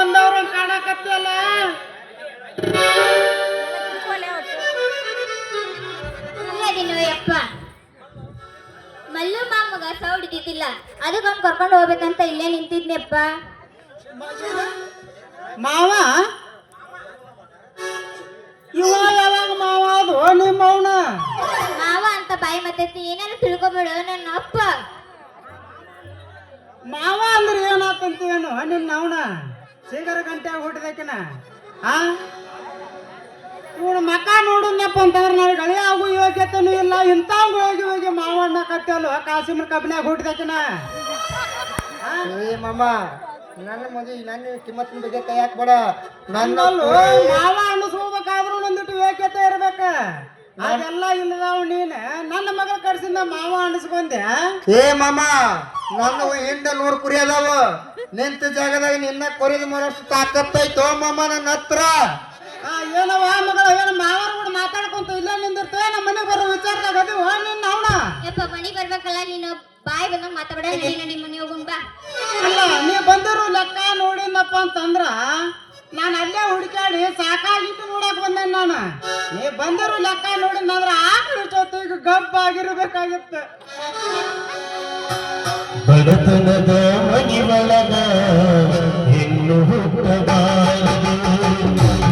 ಬಂದವ್ರು ಕಾಣಕತ್ತಲ್ಲ. ಯಪ್ಪ ಮಲ್ಲು ಮಾಮಗ ಸೌಡಿದ್ದಿಲ್ಲ, ಅದಕ್ಕೊಂದು ಕರ್ಕೊಂಡು ಹೋಗ್ಬೇಕಂತ ಇಲ್ಲೇ ನಿಂತಿದ್ನೆಪ್ಪ. ಮಾವ ಇವ ಯಾವಾಗ ಮಾವ ಅದು ನಿಮ್ಮ ಅವನ ಮಾವ ಅಂತ ಬಾಯಿ ಮತ್ತೆ ಏನಾದ್ರು ತಿಳ್ಕೊಬೇಡ ನನ್ನ ಅಪ್ಪ. ಮಾವ ಅಂದ್ರೆ ಏನಾತಂತೇನು ನಿನ್ನ ಅವನ ಸಿಗರ ಗಂಟೆ ಹುಟ್ಟಿದಕಿನ ಆ ಇವನು ಮಕ ನೋಡುನಪ್ಪ ಅಂತಂದ್ರೆ ನನಗೆ ಗಳಿ ಆಗು ಯೋಗ್ಯತೆನೂ ಇಲ್ಲ. ಇಂಥವ್ ಹೋಗಿ ಹೋಗಿ ಮಾವ ಅನ್ನಕತ್ತಲ್ಲ ಕಾಸಿಮನ ಕಬ್ನ್ಯಾಗ ಹುಟ್ಟಿದಕಿನ. ಏ ಮಾಮ ನನ್ನ ಮದುವೆ ನನ್ನ ಕಿಮ್ಮತ್ತಿನ ಬಗ್ಗೆ ಕೈ ಹಾಕ್ಬೇಡ. ನನ್ನಲ್ಲೂ ಮಾವ ಅನ್ನಿಸ್ಕೋಬೇಕಾದ್ರೂ ಒಂದಿಟ್ಟು ಯೋಗ್ಯತೆ ಇರ್ಬೇಕ. ಅದೆಲ್ಲ ಇಲ್ಲದಾವ್ ನೀನು ನನ್ನ ಮಗಳ ಕರ್ಸಿಂದ ಮಾವ ಅನ್ನಿಸ್ಕೊಂಡೆ. ಏ ಮಾಮ ನನ್ನ ಹಿಂದೆ 100 ಕುರಿ ಅದಾವ. ನಿಂತ ಜಾಗದಾಗ ನಿನ್ನ ಕೊರಿದ ಮರಷ್ಟು ತಾಕತ್ತೈತೋ ಮಾಮ ನನ್ನ ಹತ್ರ. ಏನವ ಮಗಳ ಏನ ಮಾವರ ಕೂಡ ಮಾತಾಡ್ಕೊಂತ ಇಲ್ಲ ನಿಂದಿರ್ತೇವೆ. ನಮ್ಮ ಮನೆಗೆ ಬರೋ ವಿಚಾರದಾಗ ಅದು ನಿನ್ನ ಅವನ ಯಪ್ಪ ಮನೆಗೆ ಬರ್ಬೇಕಲ್ಲ, ನೀನು ಬಾಯಿ ಬಂದಾಗ ಮಾತಾಡ. ನಿಮ್ಮ ಮನೆ ಹೋಗುನ್ ಬಾ. ಅಲ್ಲ ನೀ ಬಂದಿರೋ ಲೆಕ್ಕ ನೋಡಿನಪ್ಪ ಅಂತಂದ್ರ ನಾನು ಅಲ್ಲೇ ಹುಡುಕಾಡಿ ಸಾಕಾಗಿತ್ತು ನೋಡಕ್ ಬಂದೆ. ನಾನು ನೀ ಬಂದಿರೋ ಲೆಕ್ಕ ನೋಡಿನಂದ್ರ ಆಕಳು ಜೊತೆಗೆ ಗಬ್ಬ ಆಗಿರ್ಬೇಕಾಗಿತ್ತು. ಬಡತನದ ಮನಿ ಒಳಗ ಹೆಣ್ಣು ಹುಟ್ಟಬಾರದು.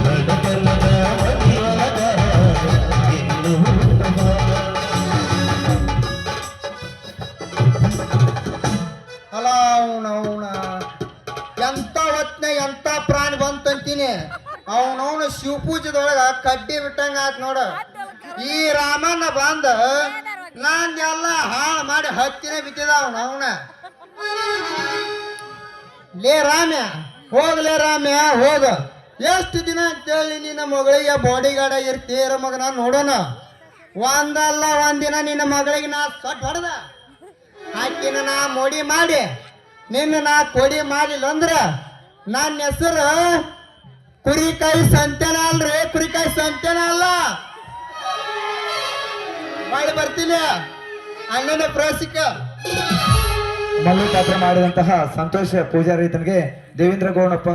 ಬಡತನದ ಮನಿ ಒಳಗ ಹೆಣ್ಣು ಹುಟ್ಟಬಾರದು. ಅಲ್ಲ ಅವನವನ ಎಂತ ಹೊತ್ನ ಎಂತ ಪ್ರಾಣಿ ಬಂತಂತೀನಿ. ಅವನವನ ಶಿವಪೂಜದೊಳಗ ಕಡ್ಡಿ ಬಿಟ್ಟಂಗ ಆತ್ ನೋಡ. ಈ ರಾಮಣ್ಣ ಬಂದ ನಾನೆಲ್ಲ ಹಾಳು ಮಾಡಿ ಹತ್ತಿನ ಬಿತ್ತಿದ ಅವನ. ಲೇ ರಾಮ್ಯ ಹೋಗ್ಲೇ ರಾಮ್ಯ ಹೋಗ. ಎಷ್ಟು ದಿನ ಅಂತೇಳಿ ನಿನ್ನ ಮಗಳಿಗೆ ಬಾಡಿ ಗಾರ್ಡ್ ಆಗಿರ್ತೀರ ಮಗನ ನೋಡೋಣ. ಒಂದಲ್ಲ ಒಂದಿನ ನಿನ್ನ ಮಗಳಿಗೆ ನಾ ಸೊಟ್ಟು ಹೊಡೆದ ಆಕಿನ ನಾ ಮೋಡಿ ಮಾಡಿ ನಿನ್ನ ನಾ ಕೊಡಿ ಮಾಡಿಲ್ಲ ಅಂದ್ರ ನನ್ನ ಹೆಸರು ಕುರಿಕಾಯಿ ಸಂತೆನ ಅಲ್ರಿ, ಕುರಿಕಾಯಿ ಸಂತೆನ ಅಲ್ಲ. ಮಾಡಿ ಬರ್ತೀನಿ ಅಣ್ಣನ ಪ್ರಸಿಕ. ಮಲ್ಲಿಕಾರ್ಜುನ ಮಾಡಿದಂತಹ ಸಂತೋಷ ಪೂಜಾರಿ ತನಗೆ ದೇವೇಂದ್ರ ಗೋಣಪ್ಪ